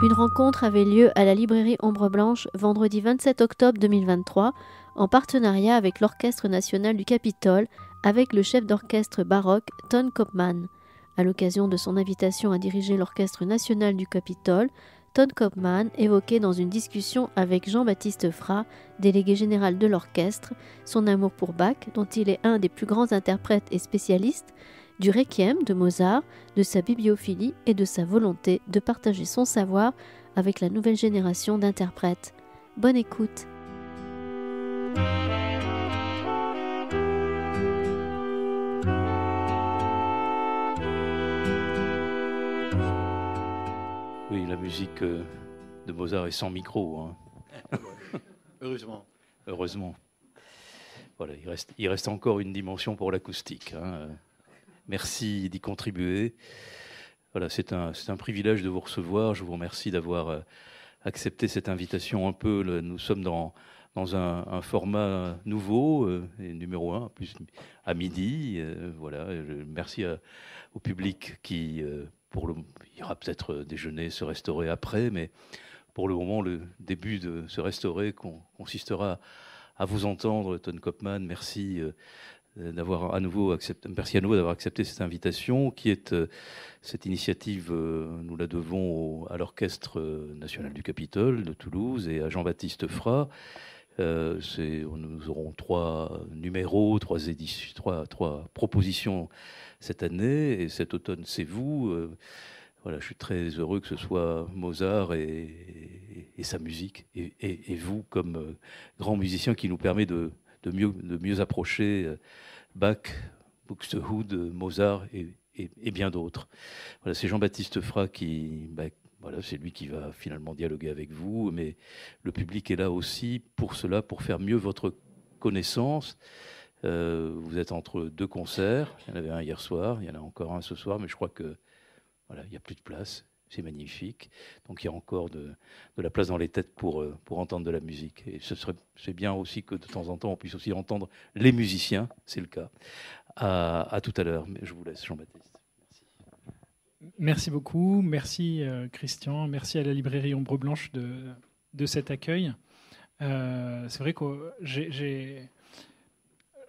Une rencontre avait lieu à la librairie Ombre Blanche vendredi 27 octobre 2023 en partenariat avec l'Orchestre national du Capitole avec le chef d'orchestre baroque Ton Koopman. À l'occasion de son invitation à diriger l'Orchestre national du Capitole, Ton Koopman évoquait dans une discussion avec Jean-Baptiste Fra, délégué général de l'orchestre, son amour pour Bach, dont il est un des plus grands interprètes et spécialistes, du Requiem de Mozart, de sa bibliophilie et de sa volonté de partager son savoir avec la nouvelle génération d'interprètes. Bonne écoute. Oui, la musique de Mozart est sans micro. Hein. Heureusement. Heureusement. Voilà, il reste encore une dimension pour l'acoustique. Hein. Merci d'y contribuer. Voilà, c'est un privilège de vous recevoir. Je vous remercie d'avoir accepté cette invitation. Nous sommes dans un format nouveau, numéro 1, plus à midi. Voilà, merci au public qui, il y aura peut-être déjeuner, se restaurer après, mais pour le moment, le début de se restaurer consistera à vous entendre, Ton Koopman. Merci d'avoir à nouveau d'avoir accepté cette invitation, qui est cette initiative, nous la devons à l'Orchestre national du Capitole de Toulouse et à Jean-Baptiste Fra. Nous aurons 3 numéros, 3 éditions, 3 propositions cette année, et cet automne, c'est vous. Voilà, je suis très heureux que ce soit Mozart et sa musique, et vous comme grand musicien qui nous permet de mieux approcher Bach, Buxtehude, Mozart et bien d'autres. Voilà, c'est Jean-Baptiste Fra voilà, c'est lui qui va finalement dialoguer avec vous, mais le public est là aussi pour cela, pour faire mieux votre connaissance. Vous êtes entre 2 concerts, il y en avait un hier soir, il y en a encore un ce soir, mais je crois que voilà, il n'y a plus de place. C'est magnifique. Donc il y a encore de la place dans les têtes pour entendre de la musique. Et c'est bien aussi que de temps en temps, on puisse aussi entendre les musiciens. C'est le cas. À tout à l'heure. Mais je vous laisse, Jean-Baptiste. Merci. Merci beaucoup. Merci, Christian. Merci à la librairie Ombre Blanche de cet accueil. C'est vrai que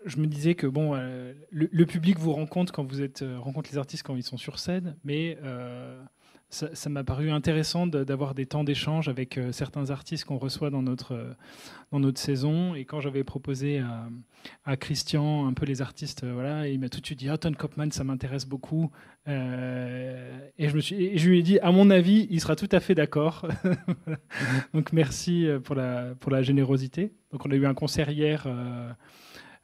je me disais que bon, le public vous rencontre rencontre les artistes quand ils sont sur scène, mais ça m'a paru intéressant d'avoir des temps d'échange avec certains artistes qu'on reçoit dans notre saison. Et quand j'avais proposé à Christian un peu les artistes, voilà, il m'a tout de suite dit Ton Koopman, ça m'intéresse beaucoup. Et je lui ai dit, à mon avis, il sera tout à fait d'accord. Voilà. Donc merci pour la générosité. Donc on a eu un concert hier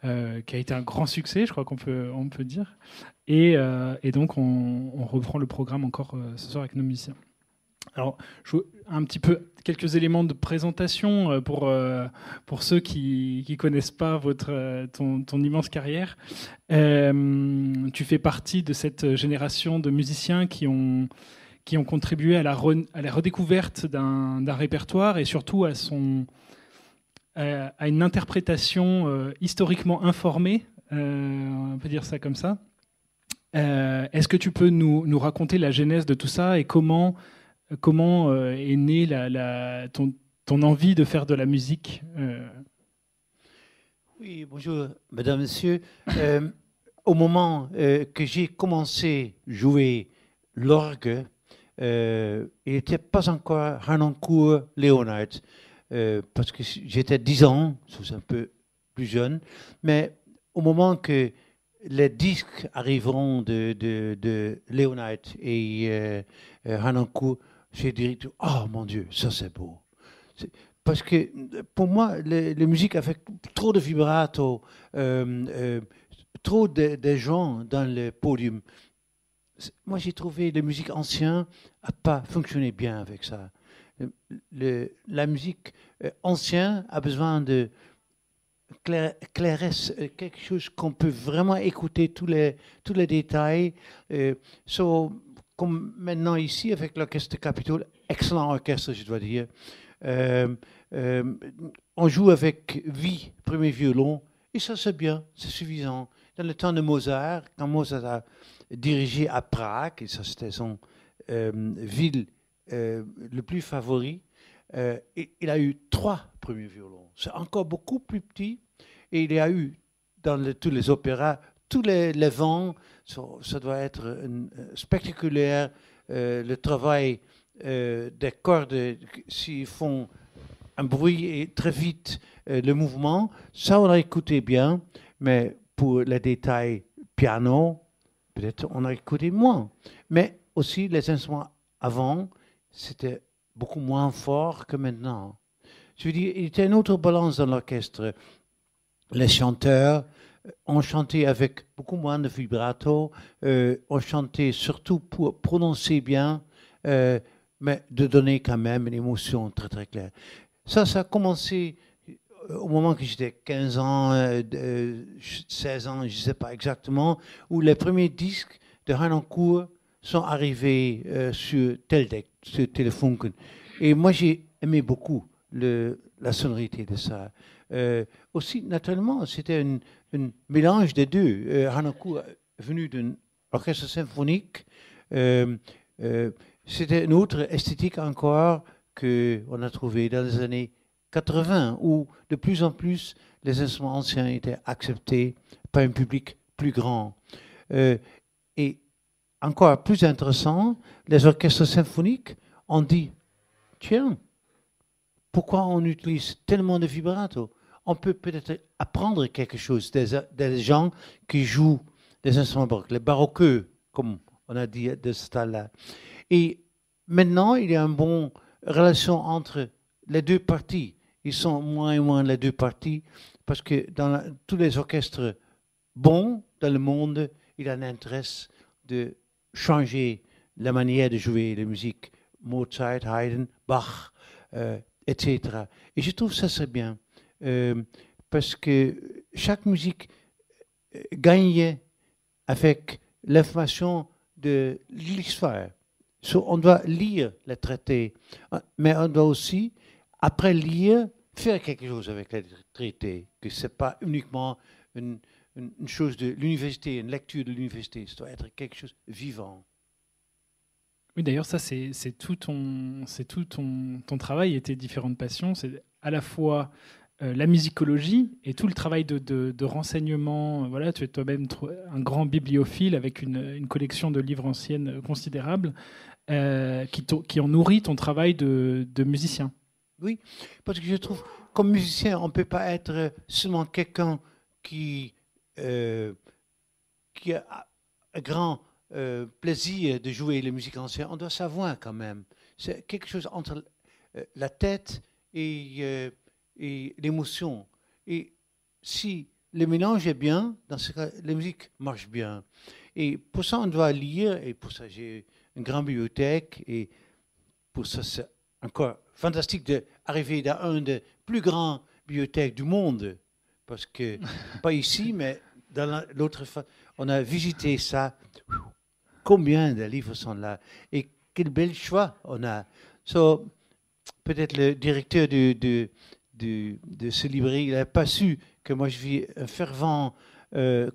qui a été un grand succès, je crois qu'on peut dire. Et donc, on reprend le programme encore ce soir avec nos musiciens. Alors, quelques éléments de présentation pour ceux qui ne connaissent pas ton immense carrière. Tu fais partie de cette génération de musiciens qui ont contribué à la redécouverte d'un répertoire et surtout à une interprétation historiquement informée, on peut dire ça comme ça. Est-ce que tu peux nous raconter la genèse de tout ça et comment est née ton envie de faire de la musique Oui, bonjour, mesdames, messieurs. Au moment que j'ai commencé à jouer l'orgue, il n'était pas encore Harnoncourt Léonard. Parce que j'étais 10 ans, c'est un peu plus jeune, mais au moment que les disques arriveront de Léonard et Harnoncourt, j'ai dit « Oh mon Dieu, ça c'est beau ». Parce que pour moi, la musique avec trop de vibrato, trop de gens dans le podium, moi j'ai trouvé la musique ancienne n'a pas fonctionné bien avec ça. La musique ancienne a besoin de clairesse, quelque chose qu'on peut vraiment écouter tous les détails. Comme maintenant ici avec l'Orchestre Capitole, excellent orchestre, je dois dire. On joue avec vie, premier violon, et ça c'est bien, c'est suffisant. Dans le temps de Mozart, quand Mozart a dirigé à Prague, et ça c'était son ville le plus favori. Il a eu 3 premiers violons. C'est encore beaucoup plus petit. Et il y a eu, dans tous les opéras, tous les vents. Ça doit être spectaculaire. Le travail des cordes, s'ils font un bruit et très vite le mouvement, ça on a écouté bien. Mais pour les détails piano, peut-être on a écouté moins. Mais aussi les instruments avant, c'était beaucoup moins fort que maintenant. Je veux dire, il y était une autre balance dans l'orchestre. Les chanteurs ont chanté avec beaucoup moins de vibrato, ont chanté surtout pour prononcer bien, mais de donner quand même une émotion très très claire. Ça a commencé au moment que j'étais 15 ans, 16 ans, je ne sais pas exactement, où les premiers disques de Harnoncourt sont arrivés sur Teldec, sur Telefunken. Et moi, j'ai aimé beaucoup la sonorité de ça. Aussi, naturellement, c'était un mélange des deux. Harnoncourt est venu d'un orchestre symphonique. C'était une autre esthétique encore qu'on a trouvée dans les années 80, où de plus en plus les instruments anciens étaient acceptés par un public plus grand. Et encore plus intéressant, les orchestres symphoniques ont dit, tiens, pourquoi on utilise tellement de vibrato? On peut peut-être apprendre quelque chose des gens qui jouent des instruments baroques, les baroqueux, comme on a dit de ce style-là. Et maintenant, il y a une bonne relation entre les deux parties. Ils sont moins et moins les deux parties, parce que dans tous les orchestres bons dans le monde, il y a un intérêt de changer la manière de jouer la musique. Mozart, Haydn, Bach, etc. Et je trouve ça c'est bien, parce que chaque musique gagne avec l'information de l'histoire. On doit lire les traités, mais on doit aussi, après lire, faire quelque chose avec les traités, que ce n'est pas uniquement une chose de l'université, une lecture de l'université, ça doit être quelque chose de vivant. Oui, d'ailleurs, ça, c'est tout ton travail et tes différentes passions. C'est à la fois la musicologie et tout le travail de renseignement. Voilà, tu es toi-même un grand bibliophile avec une collection de livres anciens considérable qui ont nourri ton travail de musicien. Oui, parce que je trouve, comme musicien, on ne peut pas être seulement quelqu'un qui a un grand plaisir de jouer les musiques anciennes. On doit savoir quand même. C'est quelque chose entre la tête et l'émotion. Et si le mélange est bien, dans ce cas, la musique marche bien. Et pour ça, on doit lire, et pour ça, j'ai une grande bibliothèque, et pour ça, c'est encore fantastique d'arriver dans une des plus grandes bibliothèques du monde, parce que, pas ici, mais dans l'autre, on a visité ça. Combien de livres sont là? Et quel bel choix on a. So, peut-être le directeur de ce librairie, il n'a pas su que moi je suis un fervent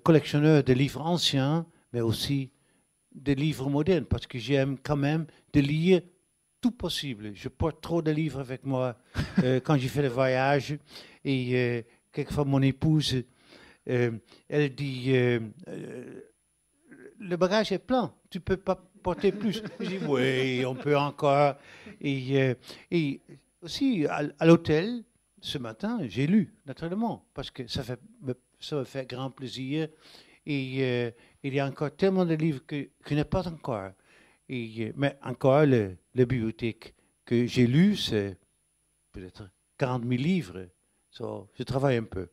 collectionneur de livres anciens, mais aussi de livres modernes, parce que j'aime quand même de lire tout possible. Je porte trop de livres avec moi quand j'ai fait le voyage. Et quelquefois, mon épouse, elle dit, le bagage est plein, tu ne peux pas porter plus. Je dis, oui, on peut encore. Et aussi, à l'hôtel, ce matin, j'ai lu, naturellement, parce que ça me fait grand plaisir. Et il y a encore tellement de livres que je n'ai pas encore. Mais encore, la bibliothèque que j'ai lue, c'est peut-être 40 000 livres. So, je travaille un peu.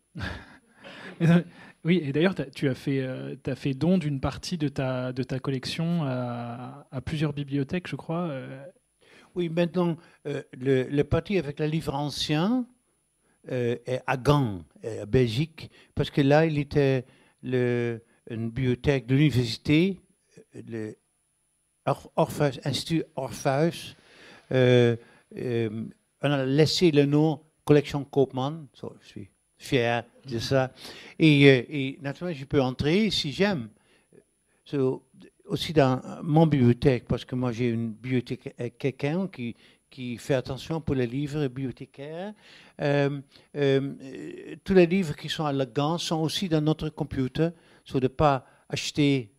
Oui, et d'ailleurs, tu as fait don d'une partie de ta collection à plusieurs bibliothèques, je crois. Oui, maintenant, le parti avec les livres anciens est à Gand, à Belgique, parce que là, il était une bibliothèque de l'université, le Institut Orpheus. On a laissé le nom Collection Koopman, so, je suis fier de ça. Et naturellement, je peux entrer si j'aime. So, aussi dans mon bibliothèque, parce que moi j'ai une bibliothèque, quelqu'un qui fait attention pour les livres bibliothécaires. Tous les livres qui sont à la gant sont aussi dans notre computer, soit de ne pas acheter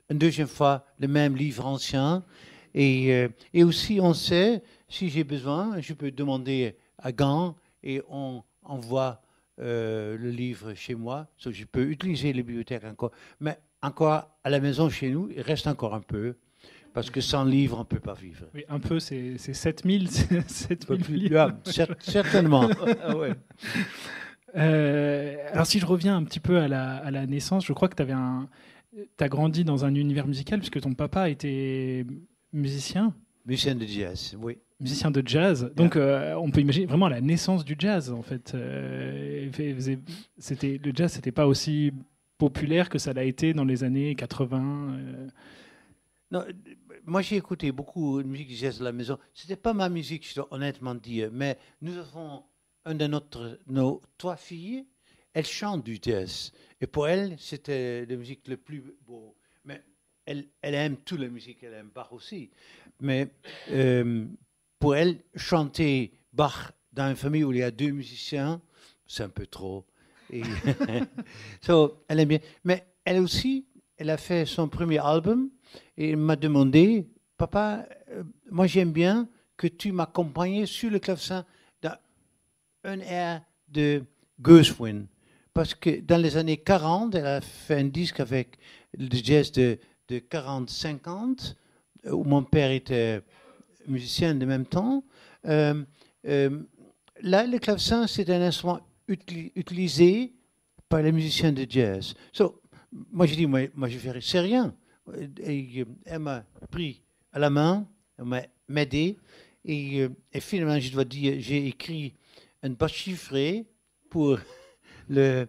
une deuxième fois le même livre ancien. Et aussi, on sait, si j'ai besoin, je peux demander à Gand et on envoie le livre chez moi. So, je peux utiliser les bibliothèques encore. Mais encore, à la maison, chez nous, il reste encore un peu. Parce que sans livre, on ne peut pas vivre. Oui, un peu, c'est 7000 livres. Yeah, certainement. Ouais. Alors, si je reviens un petit peu à la naissance, je crois que tu as grandi dans un univers musical, puisque ton papa était musicien. Musicien de jazz, oui. Musicien de jazz. Donc, on peut imaginer vraiment la naissance du jazz, en fait. Le jazz, c'était pas aussi populaire que ça l'a été dans les années 80. Non, moi, j'ai écouté beaucoup de musique jazz à la maison. C'était pas ma musique, je dois honnêtement dire. Mais nous avons nos 3 filles. Elles chantent du jazz. Et pour elles, c'était la musique le plus beau. Mais elle aime toute la musique. Elle aime Bach aussi. Mais pour elle, chanter Bach dans une famille où il y a 2 musiciens, c'est un peu trop. Et so, elle aime bien. Mais elle aussi, elle a fait son premier album et elle m'a demandé, papa, moi j'aime bien que tu m'accompagnes sur le clavecin dans un air de Gershwin. Parce que dans les années 40, elle a fait un disque avec le jazz de 40-50, où mon père était musicien de même temps. Là, le clavecin, c'est un instrument utilisé par les musiciens de jazz. So, moi, je dis, moi je ferai, c'est rien. Et elle m'a pris à la main, elle m'a aidé. Et finalement, je dois dire, j'ai écrit un bas chiffré pour le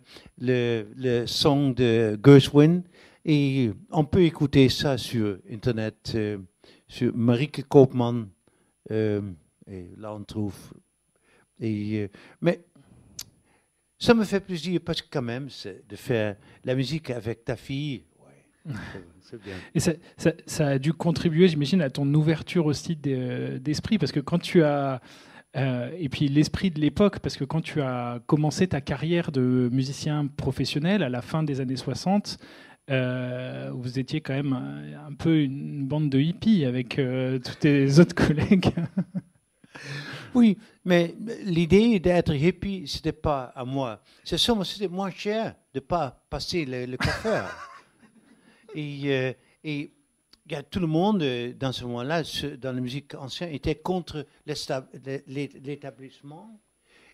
son de Gershwin. Et on peut écouter ça sur Internet, sur Marieke Koopman. Et là, on trouve. Mais ça me fait plaisir parce que quand même, c'est de faire la musique avec ta fille. Ouais, c'est bien. Et ça a dû contribuer, j'imagine, à ton ouverture aussi d'esprit, parce que quand tu as... et puis l'esprit de l'époque, parce que quand tu as commencé ta carrière de musicien professionnel à la fin des années 60, vous étiez quand même un peu une bande de hippies avec tous tes autres collègues. Oui, mais l'idée d'être hippie, ce n'était pas à moi. C'était moins cher de ne pas passer le coiffeur. Et tout le monde, dans ce moment-là, dans la musique ancienne, était contre l'établissement.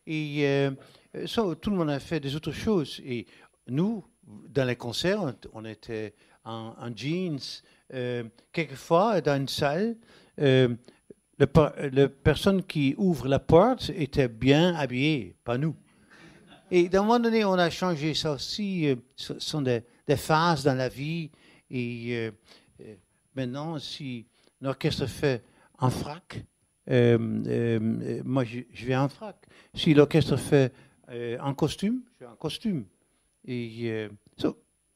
Et tout le monde a fait des autres choses. Et nous, dans les concerts, on était en jeans. Quelquefois, dans une salle, la personne qui ouvre la porte était bien habillée, pas nous. Et d'un moment donné, on a changé ça aussi. Ce sont des phases dans la vie. Et maintenant, si l'orchestre fait un frac, moi je vais en frac. Si l'orchestre fait un costume, je fais un costume. Et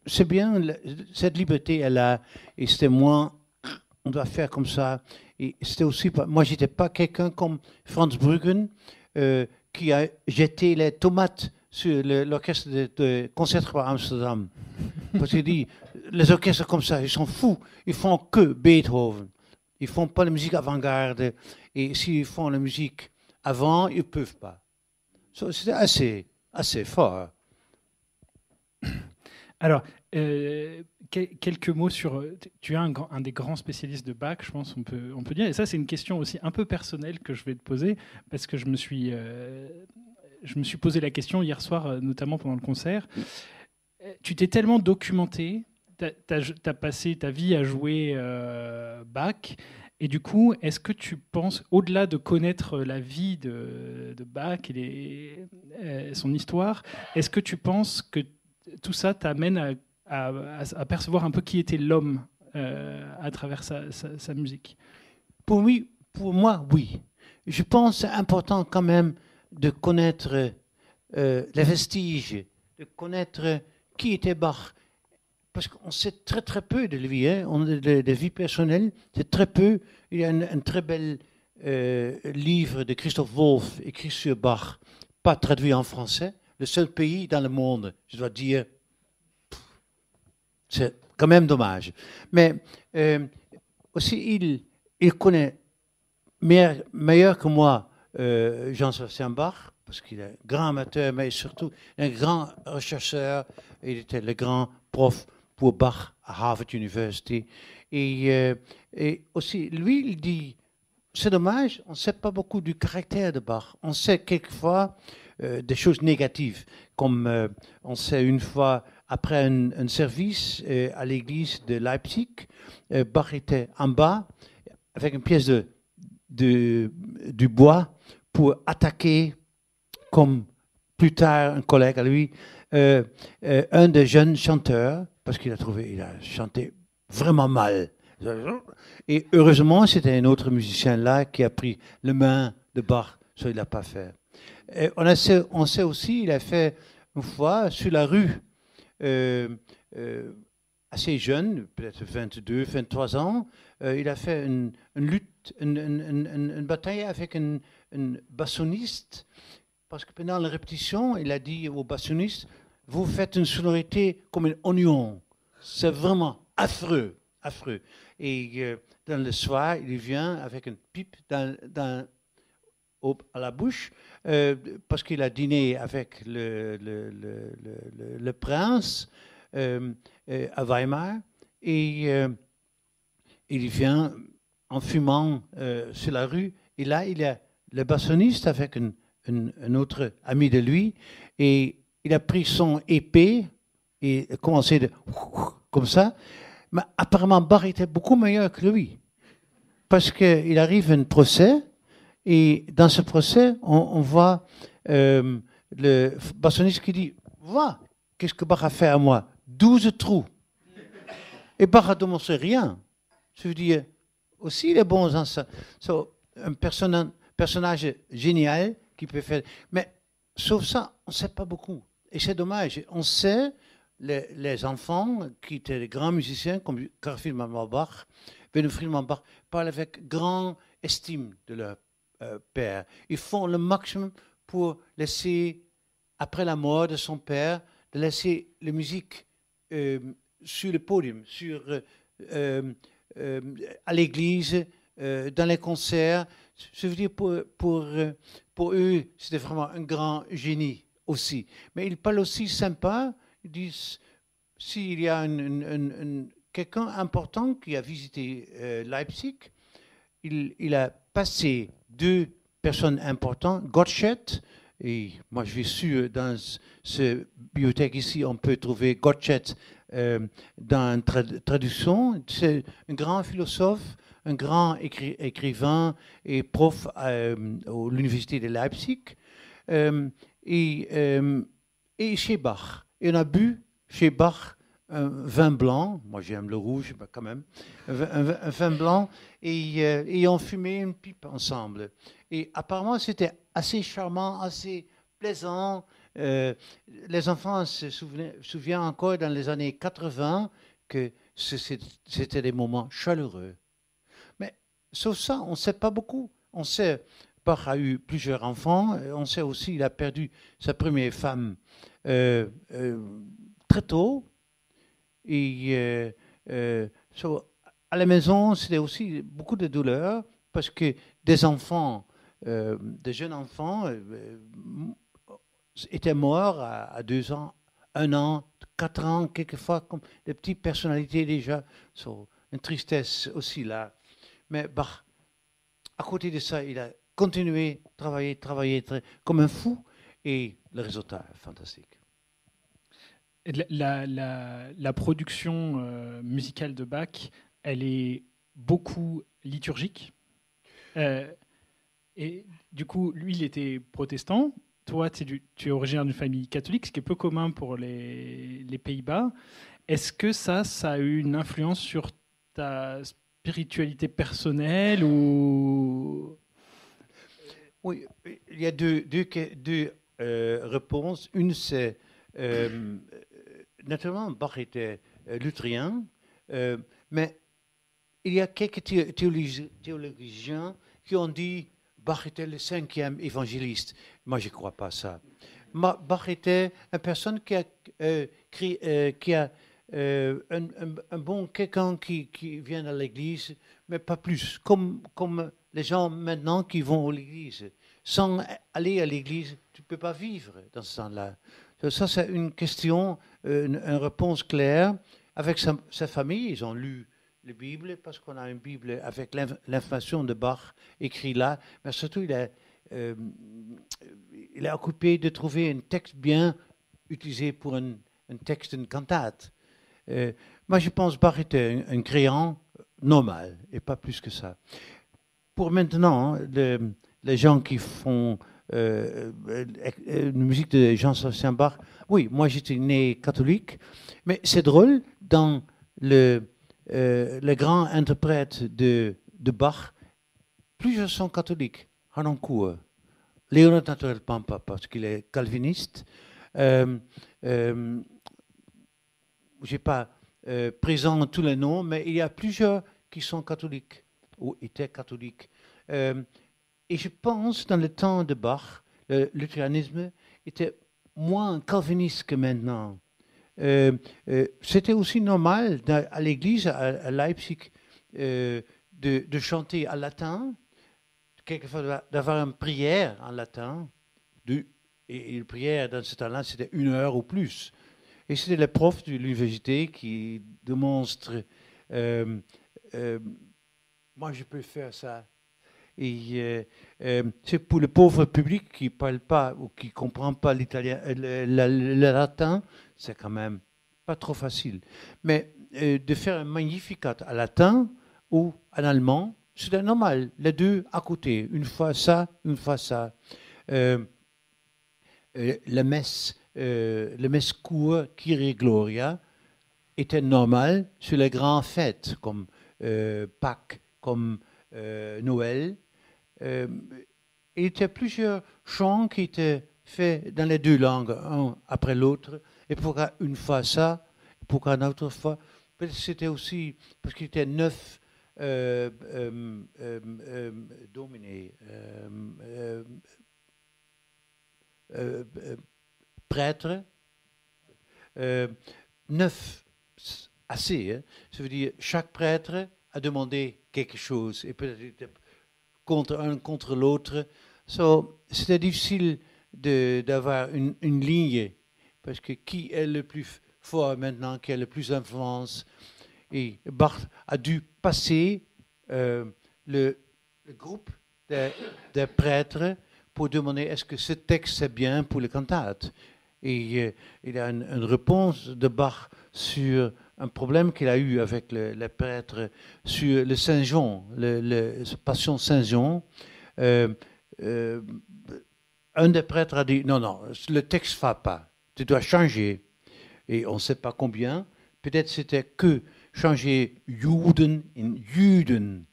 c'est bien, cette liberté, elle a. Et c'était moins, on doit faire comme ça. Et c'était aussi, moi, je n'étais pas quelqu'un comme Franz Bruggen qui a jeté les tomates sur l'orchestre de Concertgebouw Amsterdam. Parce qu'il dit, les orchestres comme ça, ils sont fous. Ils font que Beethoven. Ils ne font pas la musique avant-garde. Et s'ils font la musique avant, ils ne peuvent pas. C'était assez fort. Alors, quelques mots sur... Tu es un des grands spécialistes de Bach, je pense, on peut dire. Et ça, c'est une question aussi un peu personnelle que je vais te poser, parce que je me suis posé la question hier soir, notamment pendant le concert. Tu t'es tellement documenté, tu as passé ta vie à jouer Bach, et du coup, est-ce que tu penses, au-delà de connaître la vie de Bach et son histoire, est-ce que tu penses que tout ça t'amène à percevoir un peu qui était l'homme à travers sa musique? Pour moi, oui. Je pense que c'est important quand même de connaître les vestiges, de connaître qui était Bach. parce qu'on sait très très peu de lui, hein. De vie personnelle, c'est très peu. Il y a un très bel livre de Christoph Wolff écrit sur Bach, pas traduit en français. Le seul pays dans le monde, je dois dire, c'est quand même dommage. Mais aussi, il connaît meilleur que moi Jean-Sébastien Bach, parce qu'il est un grand amateur, mais surtout un grand chercheur. Il était le grand prof pour Bach à Harvard University. Et aussi, lui, il dit, c'est dommage, on ne sait pas beaucoup du caractère de Bach. On sait quelquefois des choses négatives, comme on sait une fois, après un service à l'église de Leipzig, Bach était en bas avec une pièce du bois pour attaquer, comme plus tard un collègue à lui, un des jeunes chanteurs, parce qu'il a chanté vraiment mal. Et heureusement, c'était un autre musicien là qui a pris la main de Bach, ça il ne l'a pas fait. Et on sait aussi, il a fait une fois sur la rue, assez jeune, peut-être 22, 23 ans, il a fait une lutte, une bataille avec un bassoniste, parce que pendant la répétition, il a dit au bassoniste, vous faites une sonorité comme un oignon. C'est vraiment affreux, affreux. Et dans le soir, il vient avec une pipe à la bouche, parce qu'il a dîné avec le prince à Weimar, et il vient en fumant sur la rue, et là, il y a le bassoniste avec un autre ami de lui, et il a pris son épée et a commencé comme ça, mais apparemment Bach était beaucoup meilleur que lui, parce qu'il arrive un procès, et dans ce procès, on voit le bassoniste qui dit, va, qu'est-ce que Bach a fait à moi? 12 trous. Et Bach a démontré rien. Je veux dire, aussi les bons enseignants. Un personnage génial qui peut faire. Mais sauf ça, on ne sait pas beaucoup. Et c'est dommage. On sait les enfants qui étaient des grands musiciens comme Karl Philipp Bach, Wilhelm Bach, parlent avec grande estime de leur père. Ils font le maximum pour laisser, après la mort de son père, de laisser la musique sur le podium, à l'église, dans les concerts. Je veux dire, pour eux, c'était vraiment un grand génie aussi. Mais ils parlent aussi sympa. Ils disent, s'il y a quelqu'un important qui a visité Leipzig, il a passé 2 personnes importantes, Gottsched, et moi je suis sûr, dans cette bibliothèque ici, on peut trouver Gottsched dans une traduction. C'est un grand philosophe, un grand écrivain et prof à l'université de Leipzig. Et chez Bach, et on a bu chez Bach un vin blanc, moi j'aime le rouge, mais quand même, un vin blanc, et on fumait une pipe ensemble. Et apparemment c'était assez charmant, assez plaisant. Les enfants se souviennent encore dans les années 80 que c'était des moments chaleureux. Mais sauf ça, on ne sait pas beaucoup. On sait, Bach a eu plusieurs enfants, on sait aussi qu'il a perdu sa première femme très tôt. Et à la maison, c'était aussi beaucoup de douleur parce que des enfants, des jeunes enfants étaient morts à 2 ans, 1 an, 4 ans, quelquefois, comme des petites personnalités déjà. Une tristesse aussi là. Mais Bach, à côté de ça, il a continué, travailler comme un fou, et le résultat est fantastique. La production musicale de Bach, elle est beaucoup liturgique. Et du coup, lui, il était protestant. Toi, tu es originaire d'une famille catholique, ce qui est peu commun pour les Pays-Bas. Est-ce que ça a eu une influence sur ta spiritualité personnelle ou... Oui, il y a deux réponses. Une, c'est naturellement, Bach était luthériens, mais il y a quelques théologiens qui ont dit Bach était le 5e évangéliste. Moi, je ne crois pas ça. Bach était une personne qui a un bon quelqu'un qui vient à l'église, mais pas plus. Comme les gens maintenant qui vont à l'église. Sans aller à l'église, tu ne peux pas vivre dans ce temps-là. Ça, c'est une question, une réponse claire. Avec sa famille, ils ont lu la Bible, parce qu'on a une Bible avec l'information de Bach écrit là, mais surtout il est occupé de trouver un texte bien utilisé pour un texte d'une cantate. Moi, je pense que Bach était un créant normal, et pas plus que ça. Pour maintenant, les gens qui font une musique de Jean-Sébastien Bach, oui, moi j'étais né catholique, mais c'est drôle, dans le grands interprètes de Bach, plusieurs sont catholiques. Harnoncourt, Léonard naturellement pas, parce qu'il est calviniste. Je n'ai pas présent tous les noms, mais il y a plusieurs qui sont catholiques, ou étaient catholiques. Et je pense, dans le temps de Bach, le luthéranisme était moins calviniste que maintenant. C'était aussi normal à l'église, à Leipzig, de chanter en latin, quelquefois d'avoir une prière en latin, et une prière dans ce temps-là, c'était 1 heure ou plus. Et c'était le prof de l'université qui démontre, moi je peux faire ça. Et c'est pour le pauvre public qui ne parle pas ou qui ne comprend pas l'italien, le latin, c'est quand même pas trop facile. Mais de faire un magnificat en latin ou en allemand, c'est normal, les deux à côté, une fois ça, une fois ça. La messe court, Kyrie Gloria, était normale sur les grandes fêtes, comme Pâques, comme Noël. Il y a plusieurs chants qui étaient faits dans les deux langues, un après l'autre, et pourquoi une fois ça, pourquoi une autre fois. Peut-être c'était aussi parce qu'il était 9 dominés, prêtres, 9 assez, hein. Ça veut dire chaque prêtre a demandé quelque chose, et peut-être contre l'autre. C'était difficile d'avoir une ligne, parce que qui est le plus fort maintenant, qui a le plus d'influence. Et Bach a dû passer le groupe des prêtres pour demander est-ce que ce texte est bien pour les cantates. Et il y a une réponse de Bach sur un problème qu'il a eu avec les prêtres sur le Saint-Jean, la Passion Saint-Jean. Un des prêtres a dit non, le texte ne va pas, tu dois changer. Et on ne sait pas combien, peut-être c'était que changer Juden en Juden.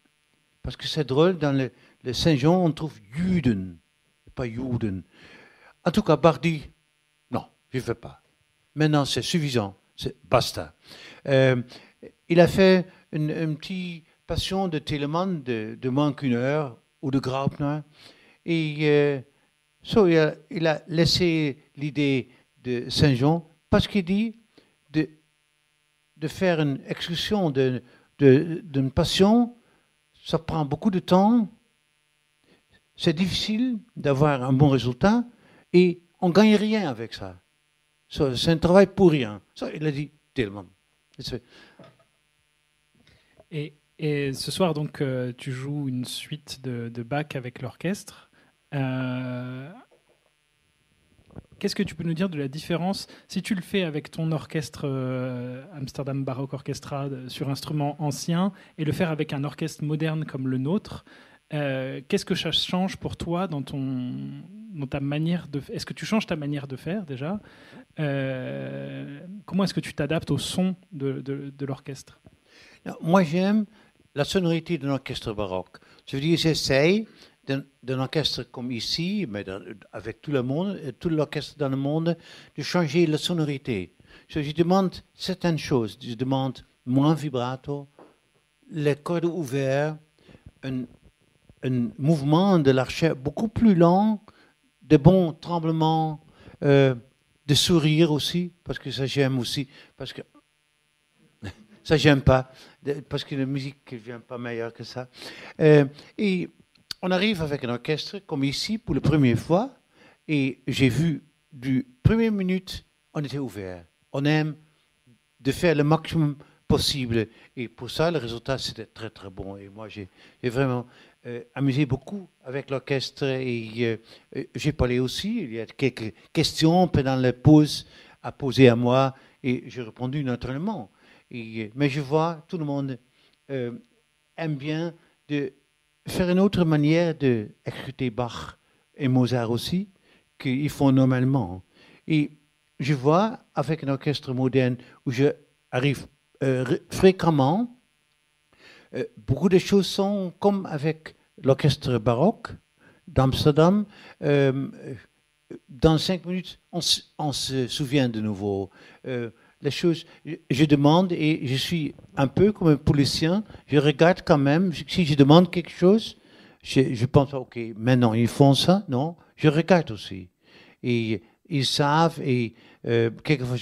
Parce que c'est drôle, dans le Saint-Jean, on trouve Juden, pas Juden. En tout cas, Bach dit non, je ne veux pas. Maintenant, c'est suffisant. Basta. Il a fait une petite passion de Telemann de moins qu'1 heure, ou de Graupner. Et il a laissé l'idée de Saint-Jean parce qu'il dit de faire une excursion d'une passion, ça prend beaucoup de temps, c'est difficile d'avoir un bon résultat et on ne gagne rien avec ça. C'est un travail pour rien. Ça, il a dit tellement. Et ce soir, donc, tu joues une suite de Bach avec l'orchestre. Qu'est-ce que tu peux nous dire de la différence si tu le fais avec ton orchestre Amsterdam Baroque Orchestra sur instruments anciens et le faire avec un orchestre moderne comme le nôtre? Qu'est-ce que ça change pour toi dans ta manière de... Est-ce que tu changes ta manière de faire déjà? Comment est-ce que tu t'adaptes au son de l'orchestre? Moi, j'aime la sonorité d'un orchestre baroque. Je veux dire, j'essaye d'un orchestre comme ici, mais avec tout le monde, tout l'orchestre dans le monde, de changer la sonorité. Je demande certaines choses. Je demande moins vibrato, les cordes ouvertes, un mouvement de l'archet beaucoup plus lent, de bons tremblements, de sourire aussi, parce que ça j'aime aussi, parce que ça j'aime pas, parce que la musique ne vient pas meilleure que ça. Et on arrive avec un orchestre comme ici pour la première fois, et j'ai vu du première minute, on était ouvert. On aime de faire le maximum possible, et pour ça le résultat c'était très très bon. Et moi j'ai vraiment amusé beaucoup avec l'orchestre, et j'ai parlé aussi. Il y a quelques questions pendant la pause à poser à moi, et j'ai répondu naturellement. Mais je vois tout le monde aime bien de faire une autre manière d'écouter Bach et Mozart aussi qu'ils font normalement. Et je vois avec un orchestre moderne où je arrive fréquemment, beaucoup de choses sont comme avec l'orchestre baroque d'Amsterdam. Dans 5 minutes, on se souvient de nouveau. Les choses, je demande, et je suis un peu comme un policier, je regarde quand même. Si je demande quelque chose, je pense, ok, maintenant ils font ça, non, je regarde aussi. Et ils savent, et quelquefois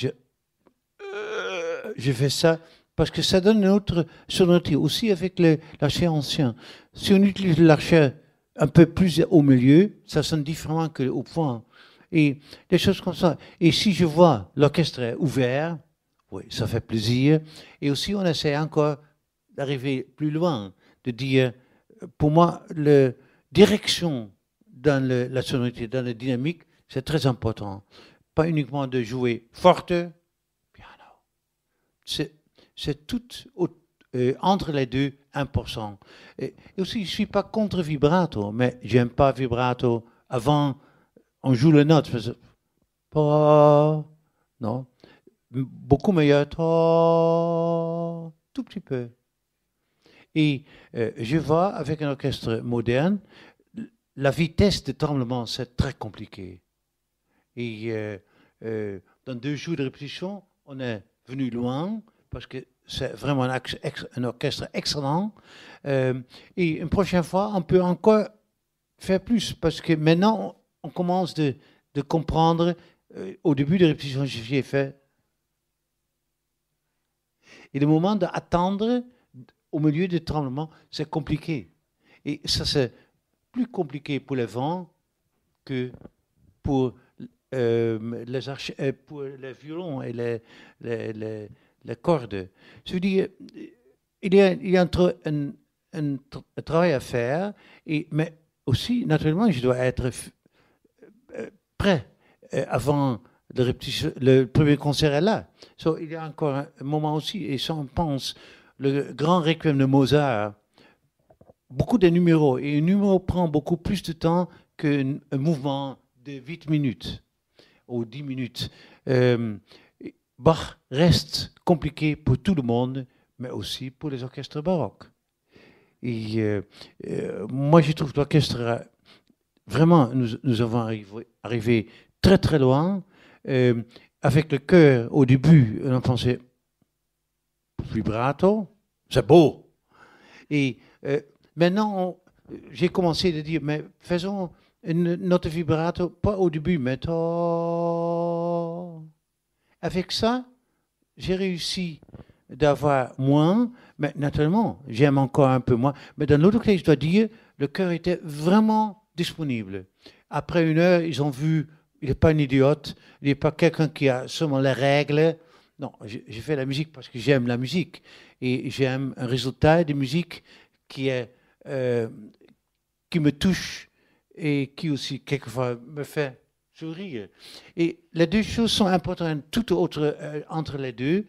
je fais ça, parce que ça donne une autre sonorité aussi avec l'archet ancien. Si on utilise l'archet un peu plus au milieu, ça sonne différemment qu'au point. Et des choses comme ça. Et si je vois l'orchestre ouvert, oui, ça fait plaisir. Et aussi, on essaie encore d'arriver plus loin, de dire, pour moi, la direction dans la sonorité, dans la dynamique, c'est très important. Pas uniquement de jouer forte, piano. C'est tout entre les deux important. Et aussi, je ne suis pas contre vibrato, mais j'aime pas vibrato avant. On joue le note, non, beaucoup meilleur, tout petit peu. Et je vois avec un orchestre moderne, la vitesse de tremblement, c'est très compliqué. Et dans 2 jours de répétition, on est venu loin, parce que c'est vraiment un orchestre excellent. Et une prochaine fois, on peut encore faire plus, parce que maintenant, on commence de comprendre. Au début de répétition, j'ai fait. Et le moment d'attendre au milieu du tremblement, c'est compliqué. Et ça, c'est plus compliqué pour les vents que pour pour les violons et les cordes. Je veux dire, il y a un travail à faire, mais aussi, naturellement, je dois être prêt avant le premier concert est là. Il y a encore un moment aussi, et ça on pense, le grand requiem de Mozart, beaucoup de numéros, et un numéro prend beaucoup plus de temps qu'un mouvement de 8 minutes ou 10 minutes. Bach reste compliqué pour tout le monde, mais aussi pour les orchestres baroques. Et moi je trouve que l'orchestre vraiment, nous avons arrivé très très loin. Avec le chœur, au début, on pensait vibrato, c'est beau. Et maintenant, j'ai commencé à dire, mais faisons une note vibrato, pas au début, mais avec ça, j'ai réussi d'avoir moins, mais naturellement, j'aime encore un peu moins. Mais dans l'autre côté, je dois dire, le chœur était vraiment disponible. Après 1 heure, ils ont vu, il n'est pas un idiote, il n'est pas quelqu'un qui a seulement les règles. Non, j'ai fait la musique parce que j'aime la musique. Et j'aime un résultat de musique qui me touche et qui aussi, quelquefois, me fait sourire. Et les 2 choses sont importantes, tout autre entre les deux.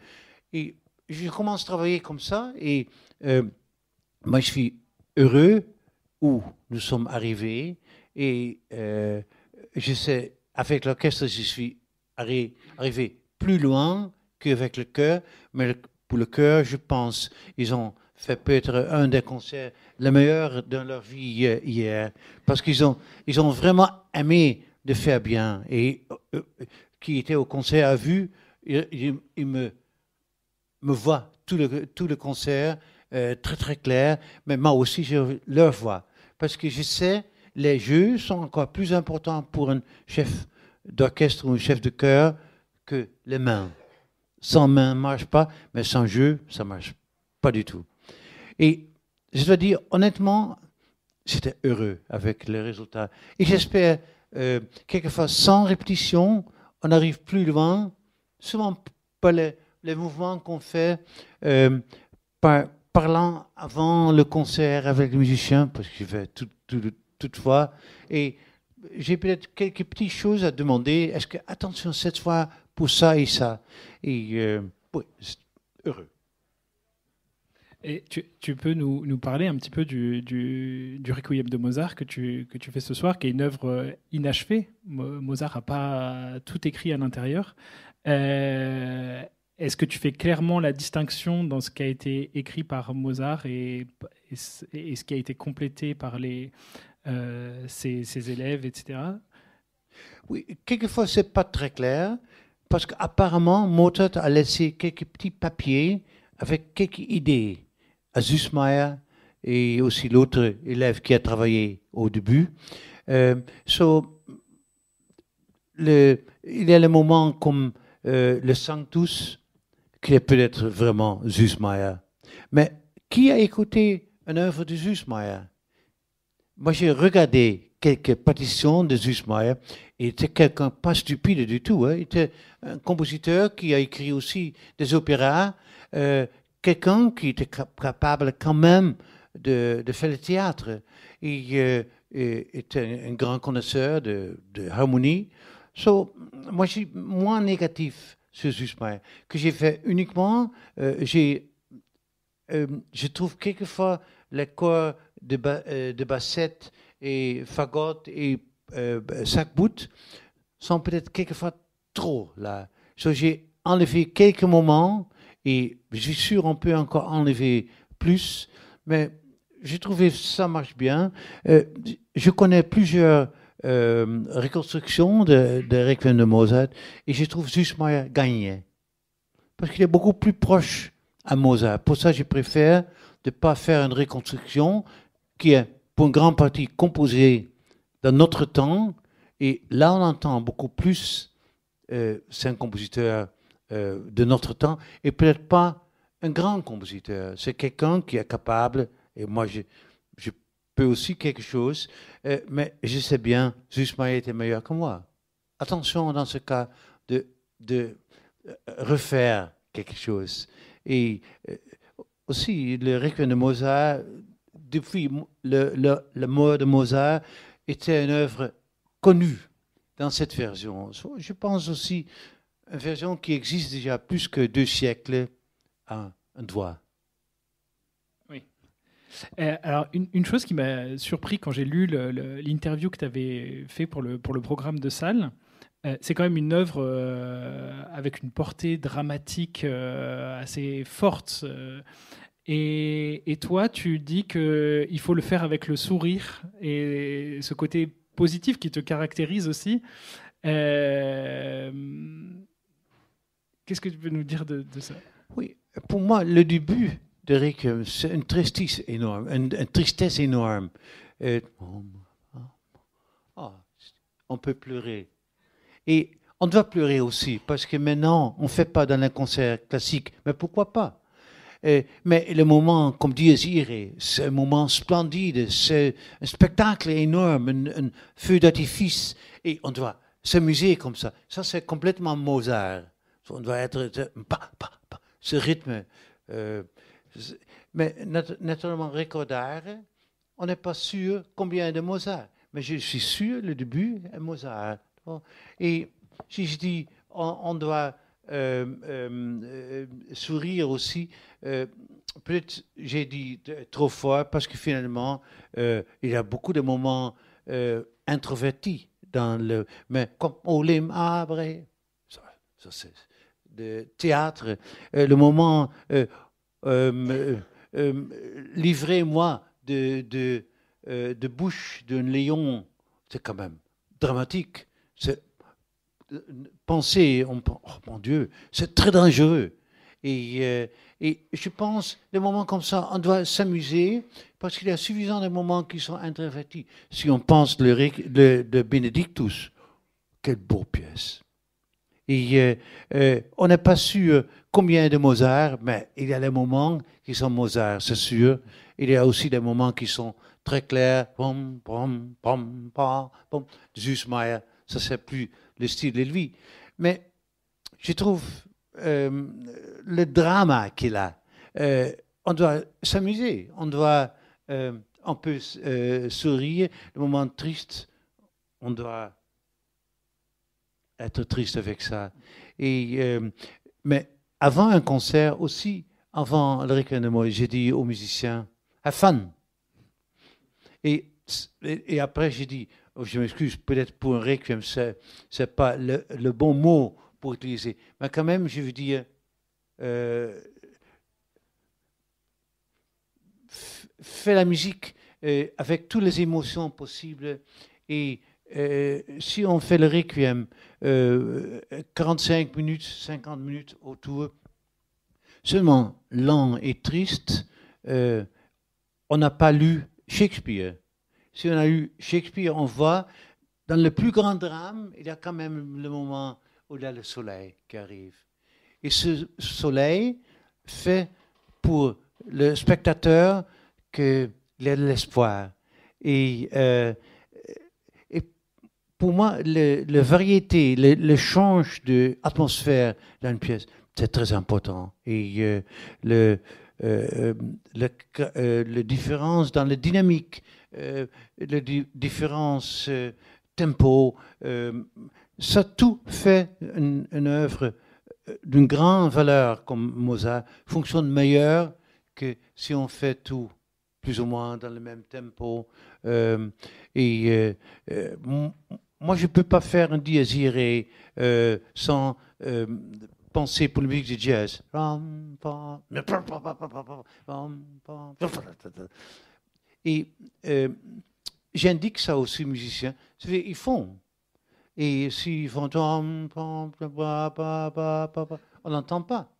Et je commence à travailler comme ça. Et moi, je suis heureux où nous sommes arrivés. Et je sais, avec l'orchestre, je suis arrivé plus loin qu'avec le chœur. Mais pour le chœur, je pense, ils ont fait peut-être un des concerts les meilleurs dans leur vie hier. Parce qu'ils ont vraiment aimé de faire bien. Et qui était au concert a vu, il me voit tout le concert très très clair, mais moi aussi je leur vois. Parce que je sais, les jeux sont encore plus importants pour un chef d'orchestre ou un chef de chœur que les mains. Sans main, ça ne marche pas, mais sans jeu, ça ne marche pas du tout. Et je dois dire, honnêtement, j'étais heureux avec les résultats. Et j'espère, quelquefois, sans répétition, on arrive plus loin, souvent par les mouvements qu'on fait, parlant avant le concert avec le musicien, parce que je fais toutefois, et j'ai peut-être quelques petites choses à demander. Est-ce que, attention, cette fois, pour ça et ça. Et oui, c'est heureux. Et tu peux nous parler un petit peu du Requiem de Mozart que tu fais ce soir, qui est une œuvre inachevée. Mozart n'a pas tout écrit à l'intérieur. Est-ce que tu fais clairement la distinction dans ce qui a été écrit par Mozart et ce qui a été complété par ses élèves, etc. Oui, quelquefois, ce n'est pas très clair, parce qu'apparemment, Mozart a laissé quelques petits papiers avec quelques idées à Süssmayr et aussi l'autre élève qui a travaillé au début. Il y a le moment comme le Sanctus, qui est peut-être vraiment Süssmayr. Mais qui a écouté une œuvre de Süssmayr? Moi, j'ai regardé quelques partitions de Süssmayr et il était quelqu'un pas stupide du tout. Hein. Il était un compositeur qui a écrit aussi des opéras, quelqu'un qui était capable quand même de faire le théâtre. Il était un grand connaisseur de harmonie. Moi, je suis moins négatif sur Süssmayr, que j'ai fait uniquement, je trouve quelquefois les corps de bassette et fagot et sac-bout sont peut-être quelquefois trop là. J'ai enlevé quelques moments et je suis sûr on peut encore enlever plus, mais j'ai trouvé ça marche bien. Je connais plusieurs reconstructions de Requiem de Mozart et je trouve Süssmayr gagnait parce qu'il est beaucoup plus proche à Mozart. Pour ça, je préfère de ne pas faire une reconstruction qui est pour une grande partie composée dans notre temps. Et là, on entend beaucoup plus, c'est un compositeur de notre temps, et peut-être pas un grand compositeur. C'est quelqu'un qui est capable, et moi, je peux aussi quelque chose, mais je sais bien, Süssmayr était meilleur que moi. Attention, dans ce cas, de refaire quelque chose. Et aussi, le Requiem de Mozart, depuis le mort de Mozart, était une œuvre connue dans cette version. Je pense aussi une version qui existe déjà plus que 2 siècles à un doigt. Oui. Alors, une chose qui m'a surpris quand j'ai lu l'interview que tu avais fait pour le programme de salle, c'est quand même une œuvre avec une portée dramatique assez forte. Et toi, tu dis qu'il faut le faire avec le sourire et ce côté positif qui te caractérise aussi. Qu'est-ce que tu peux nous dire de ça? Oui, pour moi, le début de Requiem, c'est une tristesse énorme. Une tristesse énorme. On peut pleurer. Et on doit pleurer aussi, parce que maintenant, on ne fait pas dans un concert classique. Mais pourquoi pas? Mais le moment, comme dit Irae, c'est un moment splendide, c'est un spectacle énorme, un feu d'artifice, et on doit s'amuser comme ça. Ça, c'est complètement Mozart. On doit être ce rythme. Mais naturellement, Recordare, on n'est pas sûr combien de Mozart. Mais je suis sûr, le début est Mozart. Et si je dis, on doit sourire aussi, peut-être j'ai dit trop fort parce que finalement, il y a beaucoup de moments introvertis dans le... Mais comme Olim Abre, ça c'est de théâtre, le moment livrez-moi de bouche d'un lion, c'est quand même dramatique. C'est penser, oh mon Dieu, c'est très dangereux. Et je pense, des moments comme ça, on doit s'amuser parce qu'il y a suffisamment de moments qui sont introvertis. Si on pense de Benedictus, quelle beau pièce. Et on n'a pas su combien de Mozart, mais il y a des moments qui sont Mozart, c'est sûr. Il y a aussi des moments qui sont très clairs. Pom, pom, pom, pom, pom. Zusmayer, ça c'est plus le style de lui. Mais je trouve le drama qu'il a. On doit s'amuser, on peut sourire. Le moment triste, on doit être triste avec ça. Mais avant un concert aussi, avant le Requiem de Moïse, j'ai dit aux musiciens, have fun. Et après, j'ai dit, je m'excuse, peut-être pour un Requiem, c'est pas le bon mot pour utiliser. Mais quand même, je veux dire, fais la musique avec toutes les émotions possibles. Et si on fait le Requiem 45 minutes, 50 minutes autour, seulement lent et triste, on n'a pas lu Shakespeare. Si on a lu Shakespeare, on voit, dans le plus grand drame, il y a quand même le moment où il y a le soleil qui arrive. Et ce soleil fait pour le spectateur qu'il y a de l'espoir. Et pour moi, la variété, le change d'atmosphère dans une pièce, c'est très important. Et la différence dans la dynamique, la différence tempo, ça tout fait une œuvre d'une grande valeur comme Mozart, fonctionne meilleur que si on fait tout plus ou moins dans le même tempo. Moi, je ne peux pas faire un dies irae sans penser pour la musique de jazz. Et j'indique ça aussi aux musiciens. Ils font. Et s'ils font, on n'entend pas.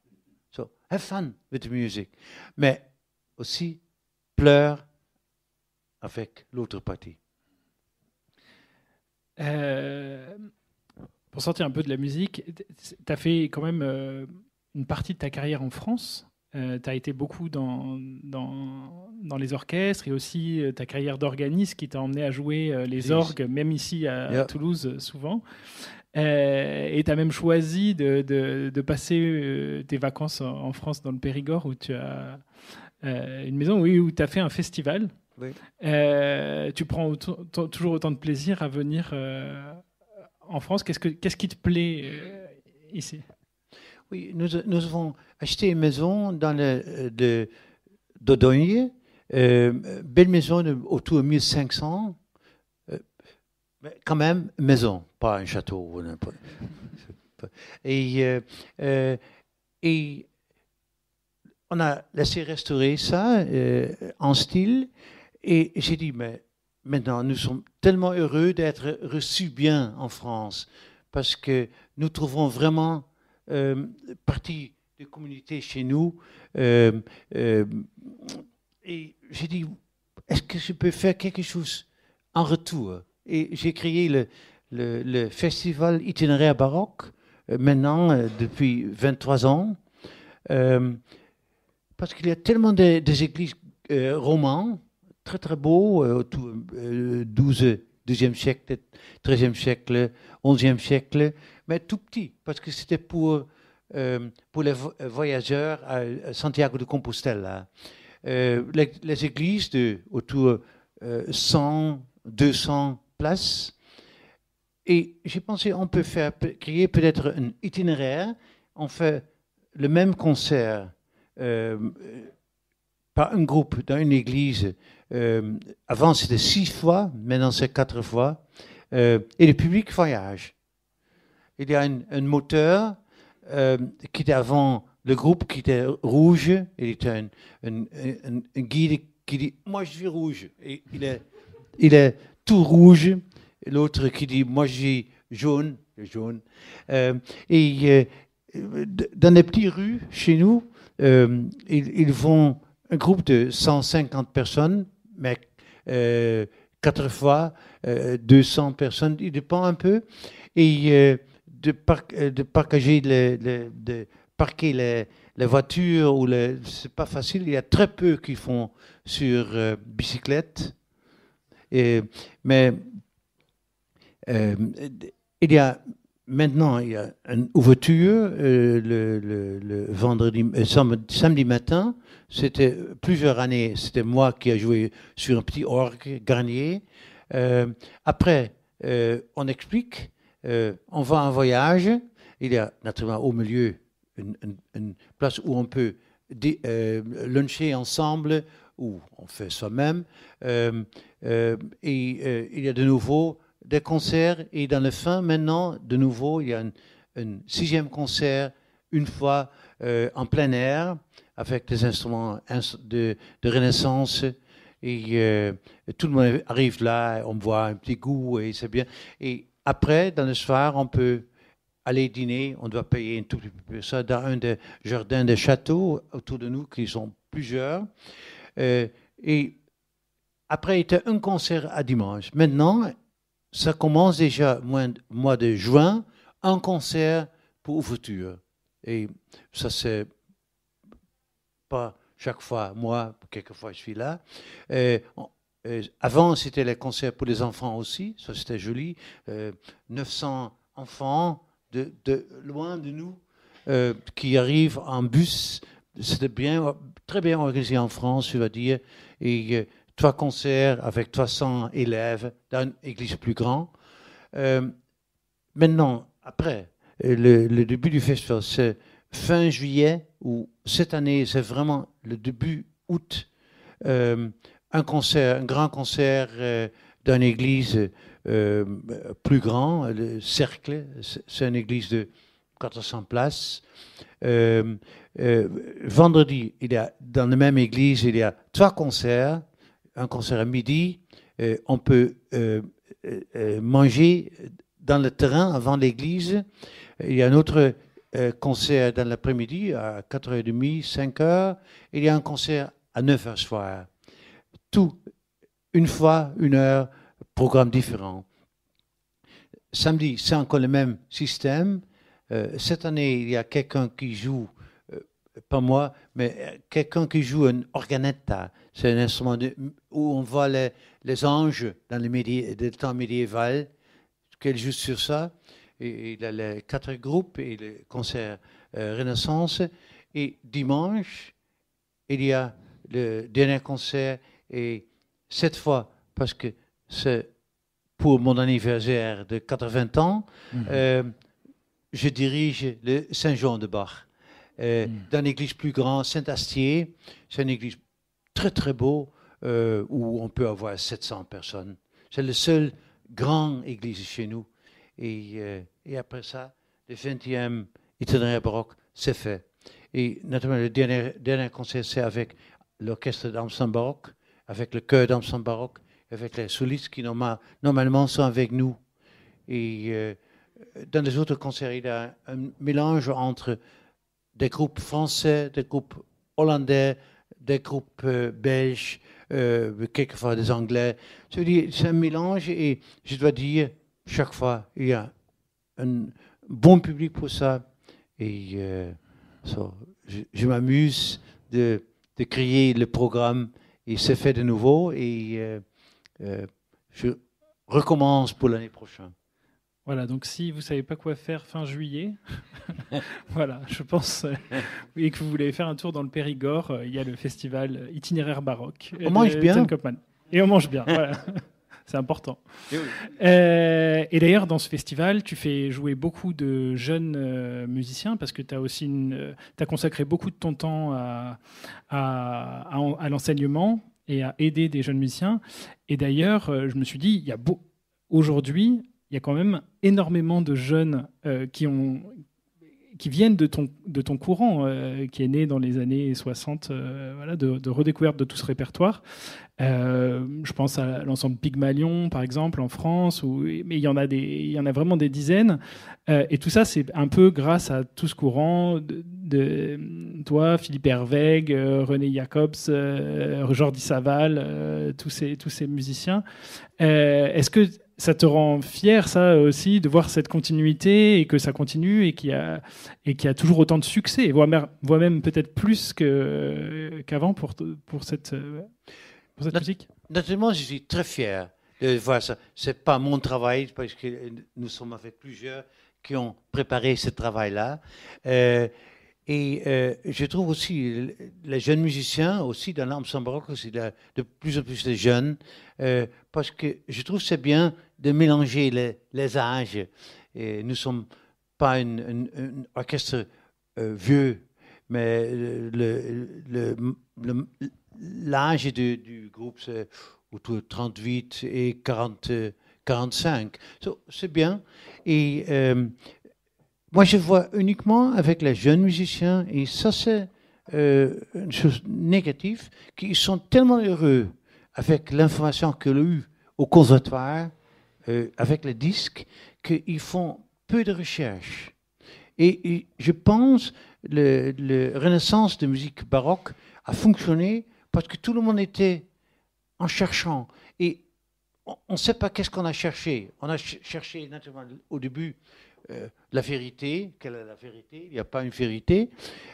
So, have fun with the music. Mais aussi, pleure avec l'autre partie. Pour sortir un peu de la musique, tu as fait quand même une partie de ta carrière en France. Tu as été beaucoup dans les orchestres et aussi ta carrière d'organiste qui t'a emmené à jouer les orgues, même ici à Toulouse souvent. Et tu as même choisi de passer tes vacances en France dans le Périgord où tu as une maison où tu as fait un festival. Oui. Tu prends toujours autant de plaisir à venir en France. Qu'est-ce qui te plaît ici? Oui, nous avons acheté une maison dans d'Audogne, belle maison autour de 1500, mais quand même maison, pas un château. Et on a laissé restaurer ça en style. Et j'ai dit, mais maintenant, nous sommes tellement heureux d'être reçus bien en France, parce que nous trouvons vraiment partie de communauté chez nous. Et j'ai dit, est-ce que je peux faire quelque chose en retour? Et j'ai créé le festival itinéraire baroque, maintenant, depuis 23 ans, parce qu'il y a tellement des églises romanes, très très beaux, autour du 12e siècle, 13e siècle, 11e siècle, mais tout petit, parce que c'était pour les voyageurs à Santiago de Compostela. Les églises autour 100, 200 places. Et j'ai pensé, on peut créer peut-être un itinéraire. On fait le même concert par un groupe dans une église. Avant, c'était 6 fois, maintenant c'est 4 fois. Et le public voyage. Il y a un moteur qui était avant le groupe, qui était rouge. Il était un guide qui dit « Moi, je suis rouge ». Il est tout rouge. L'autre qui dit « Moi, je suis jaune le jaune. Et dans les petites rues, chez nous, ils vont un groupe de 150 personnes, mais 4 fois 200 personnes, il dépend un peu. Et de parquer les voitures, c'est pas facile. Il y a très peu qui font sur bicyclette. Mais il y a maintenant une ouverture le vendredi, samedi matin. C'était plusieurs années. C'était moi qui ai joué sur un petit orgue Garnier. Après, on explique. On va en voyage. Il y a naturellement au milieu une place où on peut luncher ensemble, ou on fait soi-même. Et il y a de nouveau des concerts. Et dans le fin, maintenant, de nouveau, il y a un 6e concert, une fois en plein air, avec des instruments de Renaissance. Et tout le monde arrive là, on voit un petit goût, et c'est bien. Et après, dans le soir, on peut aller dîner, on doit payer un tout petit peu ça dans un des jardins des châteaux autour de nous, qui sont plusieurs. Et après, il y a un concert à dimanche. Maintenant, ça commence déjà mois de juin, un concert pour ouverture. Et ça, c'est pas chaque fois, moi, quelquefois je suis là. Avant, c'était les concerts pour les enfants aussi, ça c'était joli. 900 enfants de loin de nous qui arrivent en bus. C'était très bien organisé en France, je vais dire. Et 3 concerts avec 300 élèves dans une église plus grande. Maintenant, après, le début du festival, c'est fin juillet, ou cette année, c'est vraiment le début août. Un grand concert dans une église plus grande, le Cercle, c'est une église de 400 places. Vendredi, dans la même église, il y a 3 concerts. Un concert à midi, on peut manger dans le terrain avant l'église. Il y a un autre concert dans l'après-midi à 4h30, 5h. Il y a un concert à 9h soir. Tout, une fois, 1 heure, programme différent. Samedi, c'est encore le même système. Cette année, il y a quelqu'un qui joue, pas moi, mais quelqu'un qui joue un organetta. C'est un instrument où on voit les anges dans le temps médiéval, qu'elle joue sur ça. Et il y a les 4 groupes et le concert Renaissance. Et dimanche, il y a le dernier concert. Et cette fois, parce que c'est pour mon anniversaire de 80 ans, je dirige le Saint-Jean de Bach. Dans une église plus grande, Saint-Astier. C'est une église très très beau où on peut avoir 700 personnes. C'est la seule grande église chez nous. Et après ça, le 20e itinéraire baroque, c'est fait. Et naturellement, le dernier concert, c'est avec l'orchestre d'ensemble baroque, avec le chœur d'ensemble baroque, avec les solistes qui normalement sont avec nous. Et dans les autres concerts, il y a un mélange entre des groupes français, des groupes hollandais, des groupes belges, quelquefois des anglais. C'est un mélange et je dois dire, chaque fois, il y a un bon public pour ça. Et je m'amuse de créer le programme et c'est fait de nouveau et je recommence pour l'année prochaine. Voilà, donc si vous ne savez pas quoi faire fin juillet, voilà, je pense, et que vous voulez faire un tour dans le Périgord, il y a le festival Itinéraire baroque. On mange bien. Et on mange bien, voilà. C'est important. Et d'ailleurs, dans ce festival, tu fais jouer beaucoup de jeunes musiciens parce que tu as aussi t'as consacré beaucoup de ton temps à l'enseignement et à aider des jeunes musiciens. Et d'ailleurs, je me suis dit, aujourd'hui, il y a quand même énormément de jeunes qui qui viennent de ton courant, qui est né dans les années 60, de redécouverte de tout ce répertoire. Je pense à l'ensemble Pygmalion, par exemple, en France, mais il y en a vraiment des dizaines. Et tout ça, c'est un peu grâce à tout ce courant de toi, Philippe Herweg, René Jacobs, Jordi Savall, tous ces musiciens. Est-ce que ça te rend fier, ça aussi, de voir cette continuité et que ça continue et qu'il y a toujours autant de succès, voire même peut-être plus qu'avant pour cette musique? Naturellement, je suis très fier de voir ça. Ce n'est pas mon travail, parce que nous sommes avec plusieurs qui ont préparé ce travail-là. Je trouve aussi les jeunes musiciens, aussi dans l'ensemble baroque, aussi de plus en plus de jeunes, parce que je trouve c'est bien de mélanger les âges. Et nous ne sommes pas un orchestre vieux, mais l'âge du groupe, c'est autour de 38 et 45. C'est bien. Et moi, je vois uniquement avec les jeunes musiciens, et ça, c'est une chose négative, qu'ils sont tellement heureux avec l'information qu'ils ont eue au conservatoire, avec les disques, qu'ils font peu de recherche. Et je pense que la renaissance de musique baroque a fonctionné parce que tout le monde était en cherchant. Et on ne sait pas qu'est-ce qu'on a cherché. On a cherché naturellement au début la vérité. Quelle est la vérité? Il n'y a pas une vérité.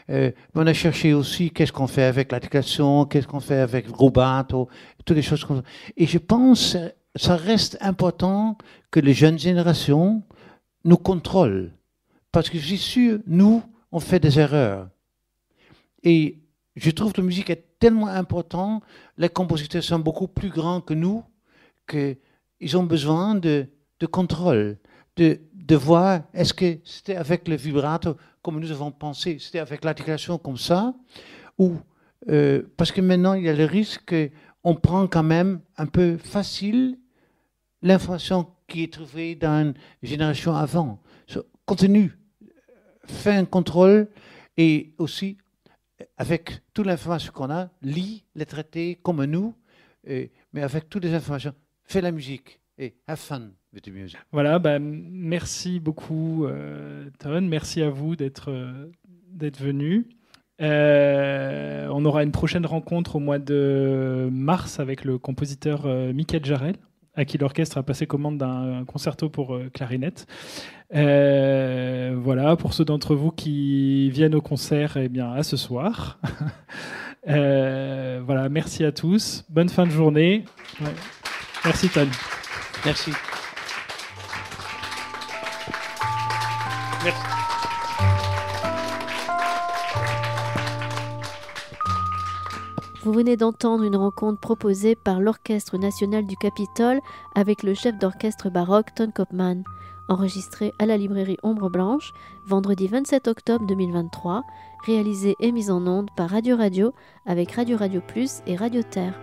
Mais on a cherché aussi qu'est-ce qu'on fait avec l'articulation, qu'est-ce qu'on fait avec le rubato, toutes les choses comme ça. Et je pense que ça reste important que les jeunes générations nous contrôlent. Parce que je suis sûr, nous, on fait des erreurs. Et je trouve que la musique est tellement importante, les compositeurs sont beaucoup plus grands que nous, qu'ils ont besoin de contrôle, de voir est-ce que c'était avec le vibrato comme nous avons pensé, c'était avec l'articulation comme ça, ou parce que maintenant il y a le risque qu'on prend quand même un peu facile l'information qui est trouvée dans une génération avant. Continue, fais un contrôle et aussi avec toute l'information qu'on a, lis les traités comme nous, mais avec toutes les informations, fais la musique et have fun with the music. Voilà, merci beaucoup, Ton. Merci à vous d'être venu. On aura une prochaine rencontre au mois de mars avec le compositeur Michael Jarel, à qui l'orchestre a passé commande d'un concerto pour clarinette. Voilà, pour ceux d'entre vous qui viennent au concert, eh bien, à ce soir. Voilà, merci à tous. Bonne fin de journée. Ouais. Merci, Ton. Merci. Merci. Vous venez d'entendre une rencontre proposée par l'Orchestre national du Capitole avec le chef d'orchestre baroque Ton Koopman, enregistrée à la librairie Ombre Blanche, vendredi 27 octobre 2023, réalisée et mise en onde par Radio Radio avec Radio Radio Plus et Radio Terre.